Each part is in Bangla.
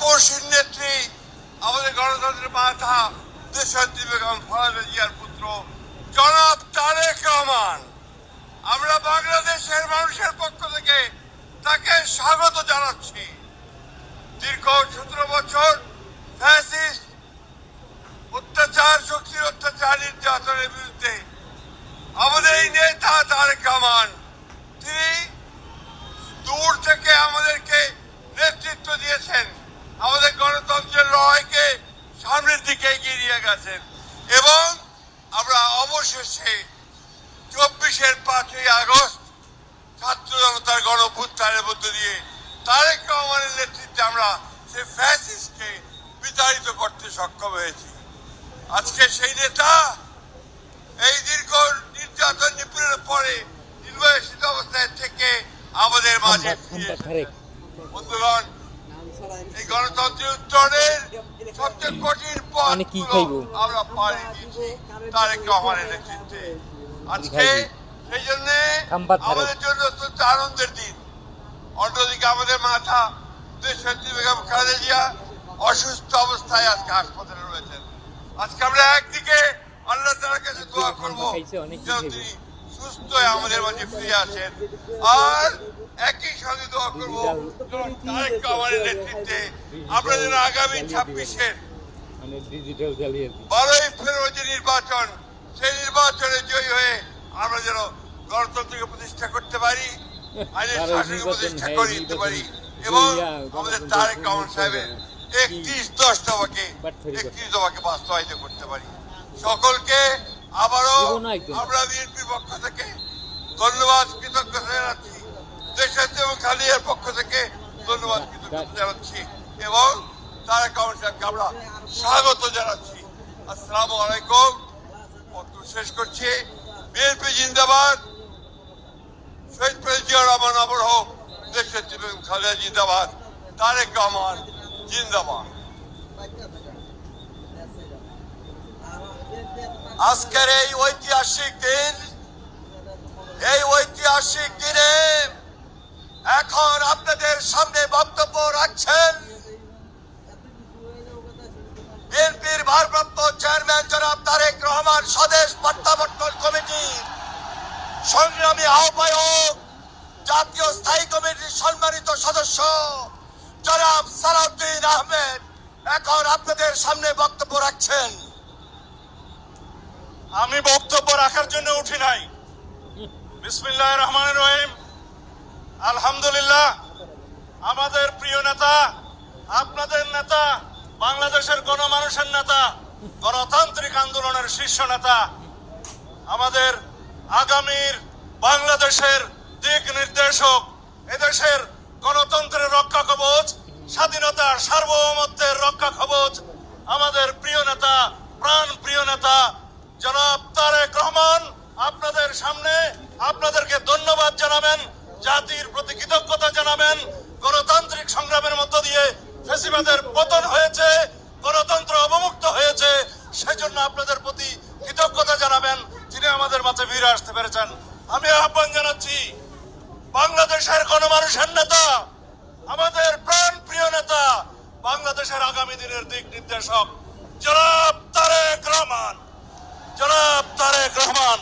আপসহীন নেত্রী, আমাদের গণতন্ত্রের মাথা দেশনেত্রী বেগম খালেদা জিয়ার পুত্র জনাব তারেক রহমান। আমরা বাংলাদেশের মানুষের পক্ষ থেকে তাকে স্বাগত জানাচ্ছি। দীর্ঘ 17 বছর ফ্যাসিস্ট অত্যাচার, শক্তির অত্যাচার, নির্যাতনের বিরুদ্ধে আমাদের এই নেতা তারেক রহমান, তিনি দূর থেকে আমাদেরকে নেতৃত্ব দিয়েছেন, আমাদের গণতন্ত্রের লড়াইকে সামনের দিকে এগিয়ে নিয়ে গেছেন এবং আমরা অবশেষে 24-এর 5ই আগস্ট ছাত্র জনতার গণঅভ্যুত্থানের মধ্য দিয়ে তারেক রহমানের নেতৃত্বে আমরা সেই ফ্যাসিস্টকে বিতাড়িত করতে সক্ষম হয়েছি। আজকে সেই নেতা এই দীর্ঘ নির্যাতন নিপীড়নের পরে নির্বাসিত অবস্থায় থেকে আমাদের মাঝে ফিরে এসেছেন। বন্ধুগণ, এই গণতন্ত্রের উত্তরণের সবচেয়ে কঠিন পথ আমরা পাড়ি দিয়েছি তারেক রহমানের নেতৃত্বে। আজকে সেই জন্য আমাদের জন্য অত্যন্ত আনন্দের দিন। অন্যদিকে আমাদের মাথা দেশনেত্রী বেগম খালেদা জিয়া অসুস্থ অবস্থায় আজকে হাসপাতালে রয়েছেন। আজকে আমরা একদিকে আল্লাহ তাআলার কাছে দোয়া করব যেন তিনি সুস্থ হয়ে আমাদের মাঝে ফিরে আসেন, আর একই সঙ্গে দোয়া করব তারেক রহমানের নেতৃত্বে আমরা যেন আগামী 26-এর 12ই ফেব্রুয়ারি নির্বাচন, সেই নির্বাচনে জয়ী হয়ে আমরা যেন গণতন্ত্রকে প্রতিষ্ঠা করতে পারি, আইনের শাসনকে প্রতিষ্ঠা করে দিতে পারি এবং আমাদের তারেক রহমান সাহেবের 31 দফাকে বাস্তবায়িত করতে পারি। সকলকে আবারও আমরা বিএনপির পক্ষ থেকে ধন্যবাদ, কৃতজ্ঞতা জানাচ্ছি। দেশনেত্রী এবং খালেদার পক্ষ থেকে ধন্যবাদ, কৃতজ্ঞতা জানাচ্ছি এবং তারেক রহমান সাহেবকে আমরা স্বাগত জানাচ্ছি। আসসালামু আলাইকুম। বক্তব্য শেষ করছি। বিএনপি জিন্দাবাদ, শহীদ প্রেসিডেন্ট জিয়াউর রহমান অমর হোক, দেশনেত্রী বেগম খালেদা জিন্দাবাদ, তারেক রহমান জিন্দাবাদ। আজকের এই ঐতিহাসিক দিনে এখন আপনাদের সামনে বক্তব্য রাখছেন বিএনপির ভারপ্রাপ্ত চেয়ারম্যান জনাব তারেক রহমান, স্বদেশ প্রত্যাবর্তন কমিটির সংগ্রামী আহ্বায়ক, জাতীয় স্থায়ী কমিটির সম্মানিত সদস্য জনাব সালাউদ্দিন আহমেদ এখন আপনাদের সামনে বক্তব্য রাখছেন। আমি বক্তব্য রাখার জন্য উঠি নাই। বিসমিল্লাহির রহমানির রহিম। আলহামদুলিল্লাহ, আমাদের প্রিয় নেতা, আপনাদের নেতা, বাংলাদেশের গণমানুষের নেতা, গণতান্ত্রিক আন্দোলনের শীর্ষ নেতা, আমাদের আগামীর বাংলাদেশের দিক নির্দেশক, এদেশের গণতন্ত্রের রক্ষা কবচ, স্বাধীনতার সার্বভৌমত্বের রক্ষা কবচ, আমাদের প্রিয় নেতা, প্রাণ প্রিয় নেতা জনাব তারেক রহমান আপনাদের সামনে আপনাদেরকে ধন্যবাদ জানাবেন, জাতির প্রতি কৃতজ্ঞতা জানাবেন। গণতান্ত্রিক সংগ্রামের মধ্য দিয়ে ফ্যাসিবাদের পতন হয়েছে, গণতন্ত্র অবমুক্ত হয়েছে, সেজন্য আপনাদের প্রতি কৃতজ্ঞতা জানাবেন, যিনি আমাদের মাঝে ফিরে আসতে পেরেছেন। আমি আহ্বান জানাচ্ছি বাংলাদেশের গণমানুষের নেতা, আমাদের প্রাণ প্রিয় নেতা, বাংলাদেশের আগামী দিনের দিক নির্দেশক জনাব তারেক রহমান, জনাব তারেক রহমান।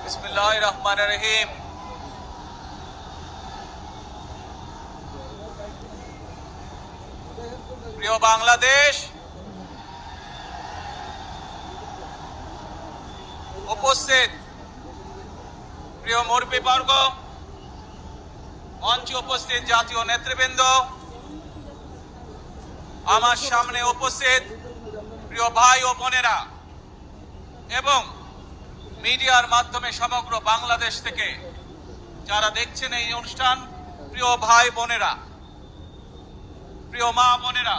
বিসমিল্লাহির রহমানির রহিম। প্রিয় বাংলাদেশ, উপস্থিত প্রিয় মুরব্বীবর্গ, মঞ্চে উপস্থিত জাতীয় নেতৃবৃন্দ, আমার সামনে উপস্থিত প্রিয় ভাই ও বোনেরা এবং মিডিয়ার মাধ্যমে সমগ্র বাংলাদেশ থেকে যারা দেখছেন এই অনুষ্ঠান, প্রিয় ভাই বোনেরা, প্রিয় মা বোনেরা,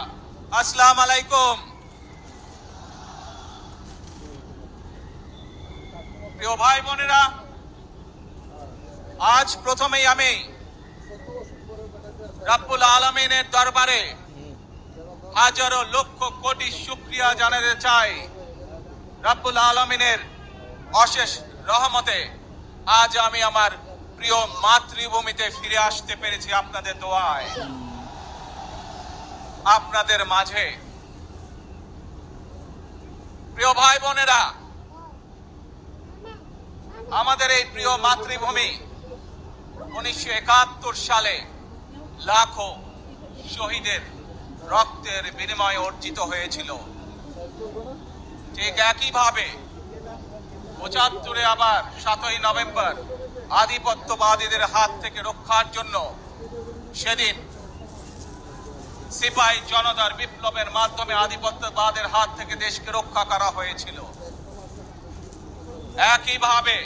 আসসালামু আলাইকুম। প্রিয় ভাই বোনেরা, আজ প্রথমেই আমি রব্বুল আলামিনের দরবারে হাজারো লক্ষ কোটি শুকরিয়া জানাতে চাই। রব্বুল আলামিনের অশেষ রহমতে আজ আমি আমার প্রিয় মাতৃভূমিতে ফিরে আসতে পেরেছি আপনাদের দোয়ায়। আপনাদের মাঝে প্রিয় ভাই বোনেরা, আমাদের এই প্রিয় মাতৃভূমি 1971 সালে লাখো শহীদের রক্তের বিনিময়ে অর্জিত হয়েছিল। ঠিক একইভাবে 75-এ আবার 7ই নভেম্বর আধিপত্যবাদীদের হাত থেকে রক্ষার জন্য সেদিন সিপাহী জনতার বিপ্লবের মাধ্যমে আধিপত্যবাদের হাত থেকে দেশকে রক্ষা করা হয়েছিল। একইভাবে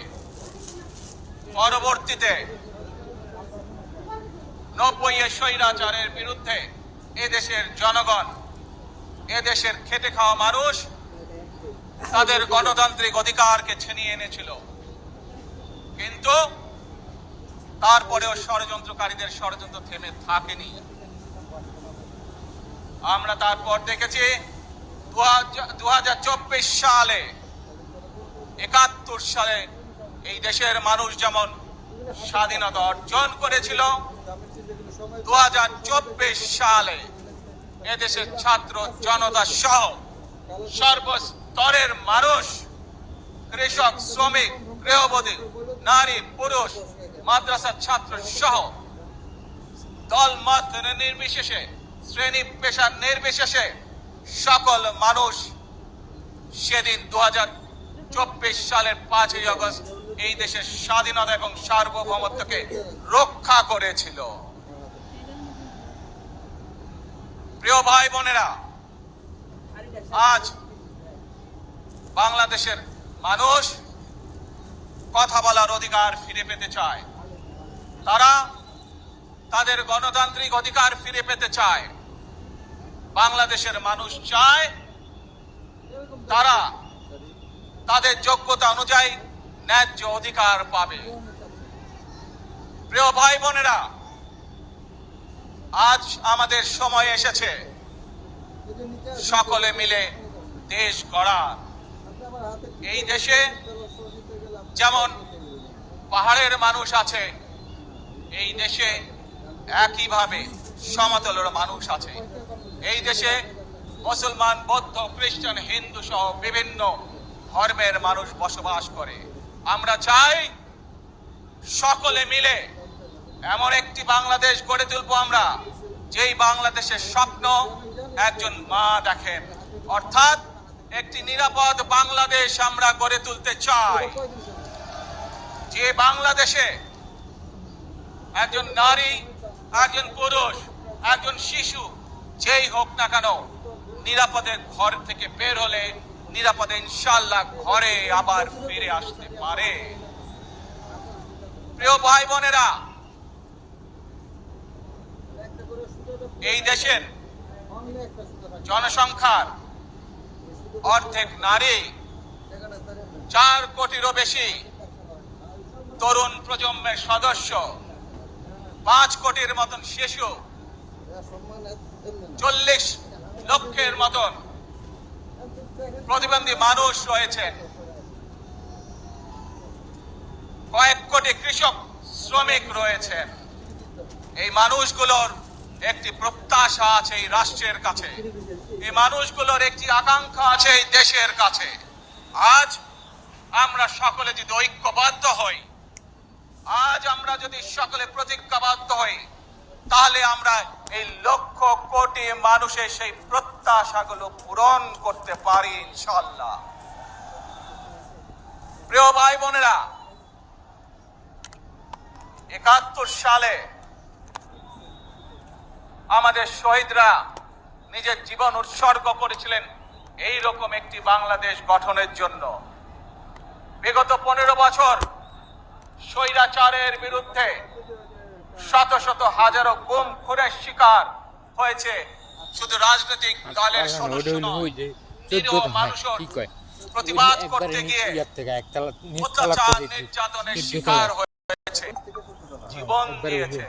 পরবর্তীতে 90-এ স্বৈরাচারের বিরুদ্ধে এদেশের জনগণ, এদেশের খেটে খাওয়া মানুষ তাদের গণতান্ত্রিক অধিকারকে ছিনিয়ে এনেছিল। কিন্তু তারপরেও ষড়যন্ত্রকারীদের ষড়যন্ত্র থেমে থাকেনি। আমরা তারপর দেখেছি 2024 সালে, 71 সালে এই দেশের মানুষ যেমন স্বাধীনতা অর্জন করেছিল, 2024 সালে এদেশের ছাত্র জনতা সহ সর্বস্তরের মানুষ, কৃষক, শ্রমিক, গৃহবধূ, নারী, পুরুষ, মাদ্রাসার ছাত্র সহ দল মত নির্বিশেষে, শ্রেণী পেশা নির্বিশেষে সকল মানুষ সেদিন 2024 সালের 5ই আগস্ট এই দেশের স্বাধীনতা এবং সার্বভৌমত্বকে রক্ষা করেছিল। প্রিয় ভাই বোনেরা, আজ বাংলাদেশের মানুষ কথা বলার অধিকার ফিরে পেতে চায়। তারা তাদের গণতান্ত্রিক অধিকার ফিরে পেতে চায়। বাংলাদেশের মানুষ চায় তারা তাদের যোগ্যতা অনুযায়ী ন্যায্য অধিকার পাবে। প্রিয় ভাই বোনেরা, আজ আমাদের সময় এসেছে সকলে মিলে দেশ গড়ার। এই দেশে যেমন পাহাড়ের মানুষ আছে, এই দেশে একইভাবে সমতলের মানুষ আছে। এই দেশে মুসলমান, বৌদ্ধ, খ্রিস্টান, হিন্দু সহ বিভিন্ন ধর্মের মানুষ বসবাস করে। আমরা চাই সকলে মিলে এমন একটি বাংলাদেশ গড়ে তুলবো আমরা, যেই বাংলাদেশের স্বপ্ন একজন মা দেখেন, অর্থাৎ একটি নিরাপদ বাংলাদেশ আমরা গড়ে তুলতে চাই। যে বাংলাদেশে একজন নারী, একজন পুরুষ, একজন শিশু যেই হোক না কেন নিরাপদে ঘর থেকে বের হলে নিরাপদে ইনশাআল্লাহ ঘরে আবার ফিরে আসতে পারে। প্রিয় ভাই বোনেরা, এই দেশের জনসংখ্যার অর্ধেক নারী, 4 কোটিরও বেশি তরুণ প্রজন্মের সদস্য, 5 কোটির মতন শিশু, 40 লক্ষের মতন প্রতিবন্ধী মানুষ রয়েছেন, কয়েক কোটি কৃষক, শ্রমিক রয়েছেন। এই মানুষগুলোর একটি প্রত্যাশা আছে এই রাষ্ট্রের কাছে, এই মানুষগুলোর একটি আকাঙ্ক্ষা আছে এই দেশের কাছে। আজ আমরা সকলে যদি ঐক্যবদ্ধ হই, আজ আমরা যদি সকলে প্রতিজ্ঞাবদ্ধ হই, তাহলে আমরা এই লক্ষ কোটি মানুষের সেই প্রত্যাশাগুলো পূরণ করতে পারি ইনশাআল্লাহ। প্রিয় ভাই বোনেরা, 71 সালে আমাদের শহীদরা নিজের জীবন উৎসর্গ করেছিলেন এই রকম একটি বাংলাদেশ গঠনের জন্য। বিগত 15 বছর স্বৈরাচারের বিরুদ্ধে শত শত হাজারো গুম খুনের শিকার হয়েছে শুধু রাজনৈতিক দলের সদস্য নয়, নিরীহ মানুষও প্রতিবাদ করতে গিয়ে অত্যাচার নির্যাতনের শিকার হয়েছে, জীবন দিয়েছে।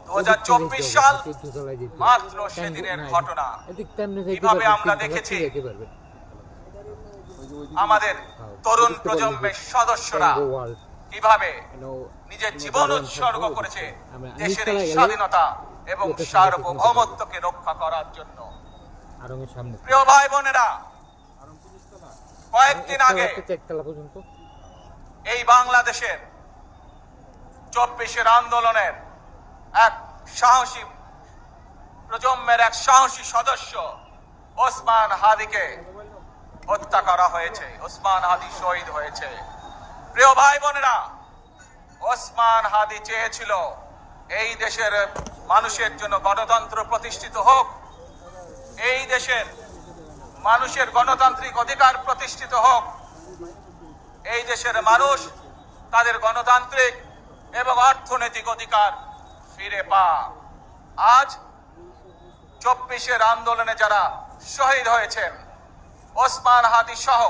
2024 সাল মাত্র সেদিনের ঘটনা। কিভাবে আমরা দেখেছি আমাদের তরুণ প্রজন্মের সদস্যরা কিভাবে নিজের জীবন উৎসর্গ করেছে দেশের এই স্বাধীনতা এবং সার্বভৌমত্বকে রক্ষা করার জন্য। প্রিয় ভাই বোনেরা, কয়েকদিন আগে এই বাংলাদেশের 24 আন্দোলনের এক সাহসী প্রজন্মের এক সাহসী সদস্য ওসমান হাদিকে হত্যা করা হয়েছে। ওসমান হাদি শহীদ হয়েছে। প্রিয় ভাই বোনেরা, ওসমান হাদি চেয়েছিল এই দেশের মানুষের জন্য গণতন্ত্র প্রতিষ্ঠিত হোক, এই দেশের মানুষের গণতান্ত্রিক অধিকার প্রতিষ্ঠিত হোক, এই দেশের মানুষ তাদের গণতান্ত্রিক এবং অর্থনৈতিক অধিকার ফিরে পাক। আজ 24 আন্দোলনে যারা শহীদ হয়েছেন, ওসমান হাদি সহ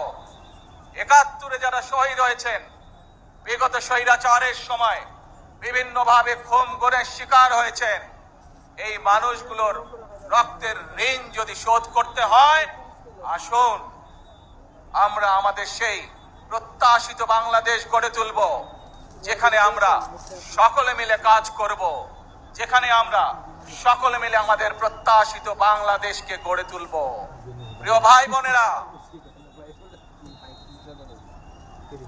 71 যারা শহীদ হয়েছেন, বিগত স্বৈরাচারের সময় বিভিন্নভাবে খুন গুমের শিকার হয়েছেন, এই মানুষগুলোর রক্তের ঋণ যদি শোধ করতে হয়, আসুন আমরা আমাদের সেই প্রত্যাশিত বাংলাদেশ গড়ে তুলব, যেখানে আমরা সকলে মিলে কাজ করব, যেখানে আমরা সকলে মিলে আমাদের প্রত্যাশিত বাংলাদেশকে গড়ে তুলব। প্রিয় ভাই বোনেরা,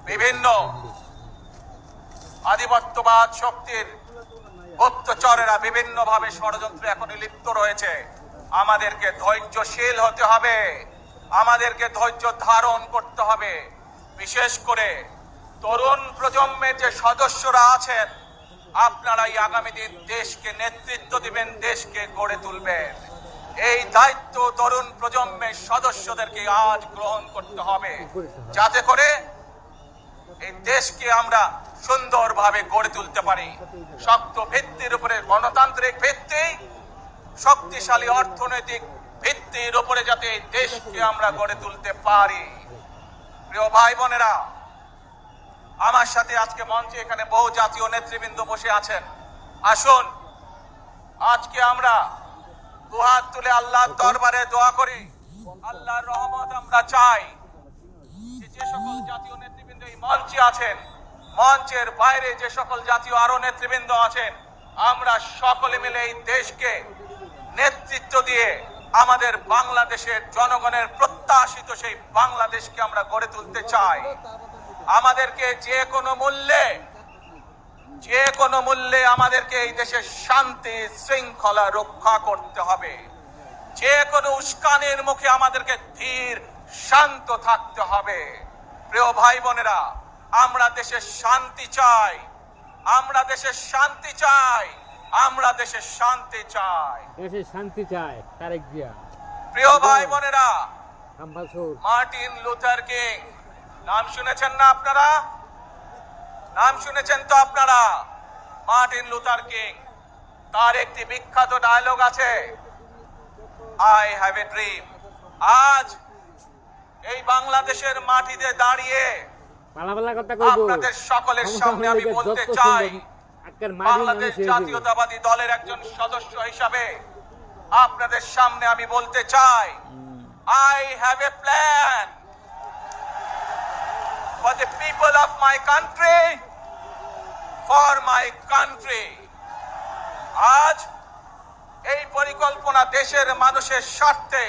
বিভিন্ন আধিপত্যবাদ শক্তির গুপ্তচরেরা বিভিন্ন ভাবে ষড়যন্ত্রে এখন লিপ্ত রয়েছে। আমাদেরকে ধৈর্যশীল হতে হবে, আমাদেরকে ধৈর্য ধারণ করতে হবে। বিশেষ করে তরুণ প্রজন্মের যে সদস্যরা আছেন, আপনারাই আগামী দিন দেশকে নেতৃত্ব দিবেন, দেশকে গড়ে তুলবেন। এই দায়িত্ব তরুণ প্রজন্মের সদস্যদেরকে আজ গ্রহণ করতে হবে, যাতে করে এই দেশকে আমরা সুন্দরভাবে গড়ে তুলতে পারি। শক্ত ভিত্তির উপরে, গণতান্ত্রিক ভিত্তি, শক্তিশালী অর্থনৈতিক ভিত্তির উপরে যাতে এই দেশকে আমরা গড়ে তুলতে পারি। প্রিয় ভাই বোনেরা, আমার সাথে আজকে মঞ্চে এখানে বহু জাতীয় নেতৃবৃন্দ বসে আছেন। আসুন আজকে আমরা দুহাত তুলে আল্লাহর দরবারে দোয়া করি, আল্লাহর রহমত আমরা চাই। যে সকল জাতীয় নেতৃবৃন্দ এই মঞ্চে আছেন, মঞ্চের বাইরে যে সকল জাতীয় আরো নেতৃবৃন্দ আছেন, আমরা সকলে মিলে এই দেশকে নেতৃত্ব দিয়ে আমাদের বাংলাদেশের জনগণের প্রত্যাশিত সেই বাংলাদেশকে আমরা গড়ে তুলতে চাই। আমাদেরকে যে কোনো মূল্যে আমাদেরকে এই দেশের শান্তি শৃঙ্খলা রক্ষা করতে হবে। যে কোনো উস্কানির মুখে আমাদেরকে ধীর শান্ত থাকতে হবে। প্রিয় ভাই বোনেরা, আমরা দেশের শান্তি চাই, আমরা দেশের শান্তি চাই, আমরা দেশের শান্তি চাই, দেশের শান্তি চাই। তারেক জিয়া। প্রিয় ভাই বোনেরা, মার্টিন লুথার কিং নাম শুনেছেন না আপনারা? নাম শুনেছেন তো আপনারা? মার্টিন লুথার কিং, তার একটি বিখ্যাত ডায়লগ আছে, আই হ্যাভ এ ড্রিম। আজ এই বাংলাদেশের মাটিতে দাঁড়িয়ে আপনাদের সকলের সামনে আমি বলতে চাই, বাংলাদেশ জাতীয়তাবাদী দলের একজন সদস্য হিসাবে আপনাদের সামনে আমি বলতে চাই, I have a plan for the people of my country, for my country. আজ এই পরিকল্পনা দেশের মানুষের স্বার্থে,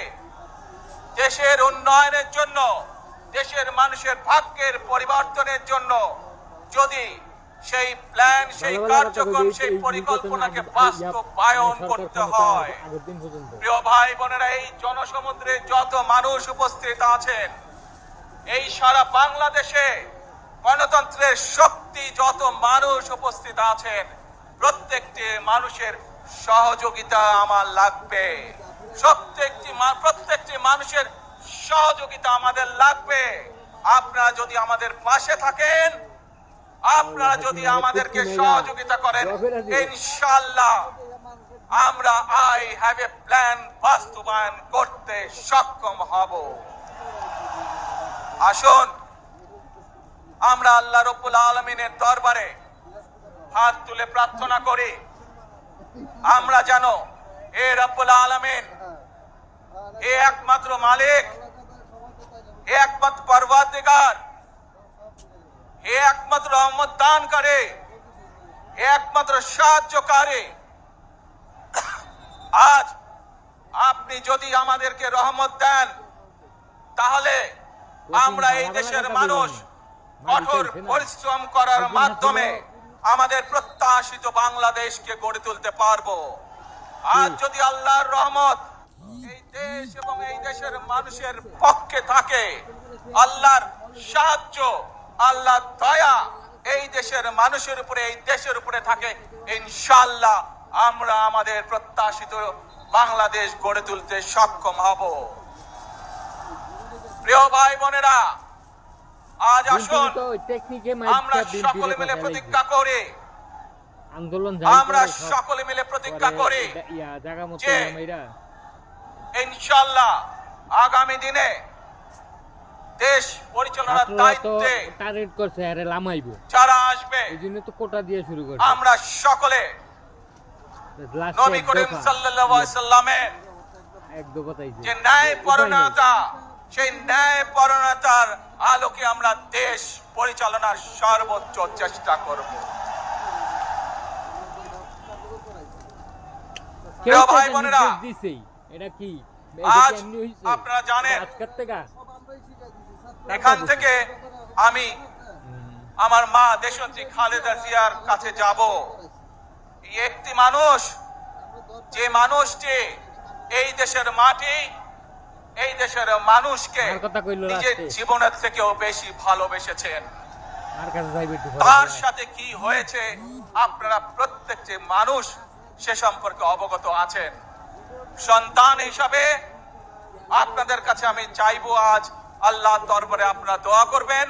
দেশের উন্নয়নের জন্য, দেশের মানুষের ভাগ্যের পরিবর্তনের জন্য যদি সেই প্ল্যান, সেই কার্যক্রম, সেই পরিকল্পনাকে বাস্তবায়ন করতে হয়। প্রিয় ভাই বোনেরা, এই জনসমুদ্রে যত মানুষ উপস্থিত আছেন, এই সারা বাংলাদেশে গণতন্ত্রের শক্তি যত মানুষ উপস্থিত আছেন, প্রত্যেকটি মানুষের সহযোগিতা আমার লাগবে। প্রত্যেকটি মানুষের সহযোগিতা আমাদের লাগবে। আপনারা যদি আমাদের পাশে থাকেন, আপনারা যদি আমাদেরকে সহযোগিতা করেন, ইনশাআল্লাহ আমরা আই হ্যাভ এ প্ল্যান বাস্তবায়ন করতে সক্ষম হব। আসুন আমরা আল্লাহ রাব্বুল আলামিনের দরবারে হাত তুলে প্রার্থনা করি, আমরা যেন এ রব্বুল আলামিন, এ একমাত্র মালিক, এ একমাত্র পরওয়ারদিগার, এ একমাত্র রহমত দানকারী, এ একমাত্র সাহায্যকারী, আজ আপনি যদি আমাদেরকে রহমত দেন, তাহলে আমরা এই দেশের মানুষ কঠোর পরিশ্রম করার মাধ্যমে আমাদের প্রত্যাশিত বাংলাদেশকে গড়ে তুলতে পারবো। আজ যদি আল্লাহর রহমত এই দেশ এবং এই দেশের মানুষের পক্ষে থাকে, আল্লাহর সাহায্য, আল্লাহর দয়া এই দেশের মানুষের উপরে, এই দেশের উপরে থাকে, ইনশাআল্লাহ আমরা আমাদের প্রত্যাশিত বাংলাদেশ গড়ে তুলতে সক্ষম হব। প্রিয় ভাই বোনেরা, আজ আসুন আমরা সকলে মিলে প্রতিজ্ঞা করি, আন্দোলন আমরা সকলে মিলে প্রতিজ্ঞা করি যে ইনশাআল্লাহ আগামী দিনে দেশ পরিচালনার দায়িত্বে টার্গেট করছে আরে লামাইবো যারা আসবে, এইজন্য তো কোটা দিয়ে শুরু করছে। আমরা সকলে নবী করিম সাল্লাল্লাহু আলাইহি সাল্লামের এক দো কথাই যে ন্যায় পরায়ণতা, সেই ন্যায় পরায়ণতার আলোকে আমরা দেশ পরিচালনার সর্বোচ্চ চেষ্টা করব। প্রিয় ভাই বোনেরা, এটা কি আজ আপনারা জানেন আজকের থেকে এখান থেকে আমি আমার মা দেশনেত্রী খালেদা জিয়ার কাছে যাব। একটি মানুষ, যে মানুষটি এই দেশের মাটি, এই দেশের মানুষকে নিজের জীবনের থেকেও বেশি ভালোবেসেছেন, তার সাথে কি হয়েছে আপনারা প্রত্যেকটি মানুষ সে সম্পর্কে অবগত আছেন। সন্তান হিসাবে আপনাদের কাছে আমি চাইবো, আজ আল্লাহর দরবারে আপনারা দোয়া করবেন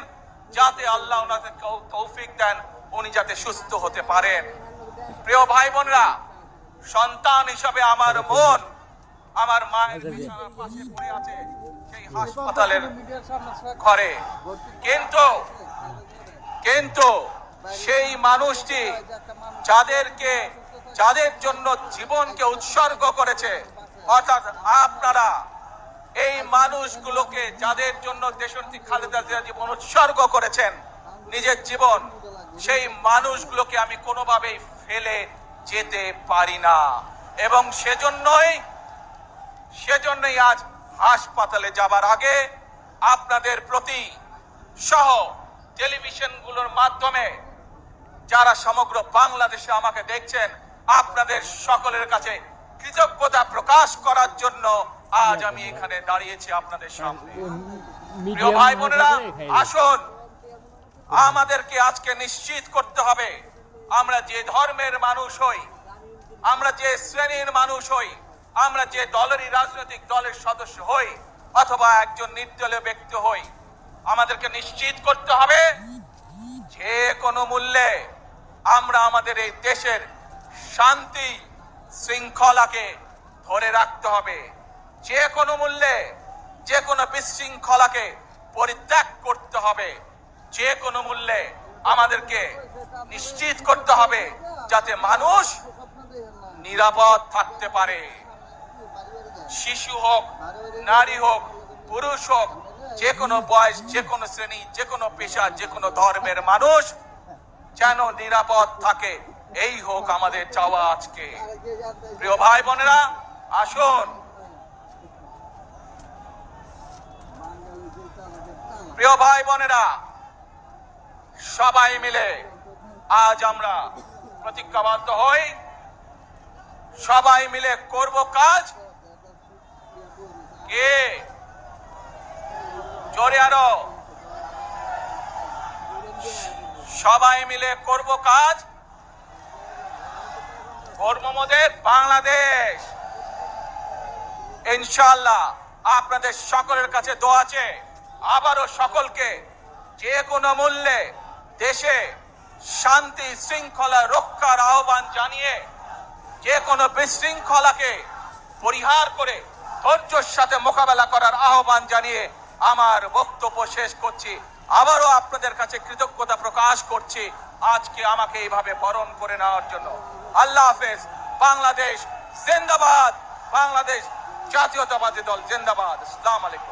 যাতে আল্লাহ ওনাকে তৌফিক দেন, উনি যাতে সুস্থ হতে পারেন। প্রিয় ভাই বোনরা, সন্তান হিসাবে আমার মন আমার মায়ের বিছানার পাশে পড়ে আছে সেই হাসপাতালের ঘরে, কিন্তু সেই মানুষটি যাদের জন্য জীবনকে উৎসর্গ করেছে, অর্থাৎ আপনারা এই মানুষগুলোকে, যাদের জন্য দেশনেত্রী খালেদা জিয়া জীবন উৎসর্গ করেছেন নিজের জীবন, সেই মানুষগুলোকে আমি কোনোভাবেই ফেলে যেতে পারি না। এবং সেজন্যই আজ হাসপাতালে যাবার আগে আপনাদের প্রতি সহ টেলিভিশনগুলোর মাধ্যমে যারা সমগ্র বাংলাদেশে আমাকে দেখছেন, আপনাদের সকলের কাছে কৃতজ্ঞতা প্রকাশ করার জন্য আজ আমি এখানে দাঁড়িয়েছি আপনাদের সামনে। প্রিয় ভাই বোনেরা, আসুন আমাদেরকে আজকে নিশ্চিত করতে হবে, আমরা যে ধর্মের মানুষ হই, আমরা যে শ্রেণীর মানুষ হই, আমরা যে দলেরই রাজনৈতিক দলের সদস্য হই অথবা একজন নির্দলীয় ব্যক্তি হই, আমাদেরকে নিশ্চিত করতে হবে যে কোনো মূল্যে আমরা আমাদের এই দেশের শান্তি শৃঙ্খলাকে ধরে রাখতে হবে। যে কোনো মূল্যে যে কোনো বিশৃঙ্খলাকে পরিত্যাগ করতে হবে। যে কোনো মূল্যে আমাদেরকে নিশ্চিত করতে হবে যাতে মানুষ নিরাপদ থাকতে পারে। শিশু হোক, নারী হোক, পুরুষ হোক, যে কোনো বয়স, যে কোনো শ্রেণী, যে কোনো পেশা, যে কোনো ধর্মের মানুষ যেন নিরাপদ থাকে, এই হোক আমাদের চাওয়া আজকে। প্রিয় ভাই বোনেরা, আসুন প্রিয় ভাই বোনেরা, সবাই মিলে আজ আমরা প্রতিজ্ঞাবদ্ধ হই, সবাই মিলে করব কাজ। কে জোরে আরো, সবাই মিলে করব কাজ, করব মোদের বাংলাদেশ। ইনশাআল্লাহ আপনাদের সকলের কাছে দোয়া আছে, আবারও সকলকে যে কোনো মূল্যে দেশে শান্তি শৃঙ্খলা রক্ষার আহ্বান জানিয়ে যে কোনো বিশৃঙ্খলাকে পরিহার করে ধৈর্যের সাথে মোকাবেলা করার আহ্বান জানিয়ে আমার বক্তব্য শেষ করছি। আবারও আপনাদের কাছে কৃতজ্ঞতা প্রকাশ করছি আজকে আমাকে এইভাবে বরণ করে নেওয়ার জন্য। আল্লাহ হাফেজ। বাংলাদেশ জিন্দাবাদ, বাংলাদেশ জাতীয়তাবাদী দল জিন্দাবাদ। আসসালামু আলাইকুম।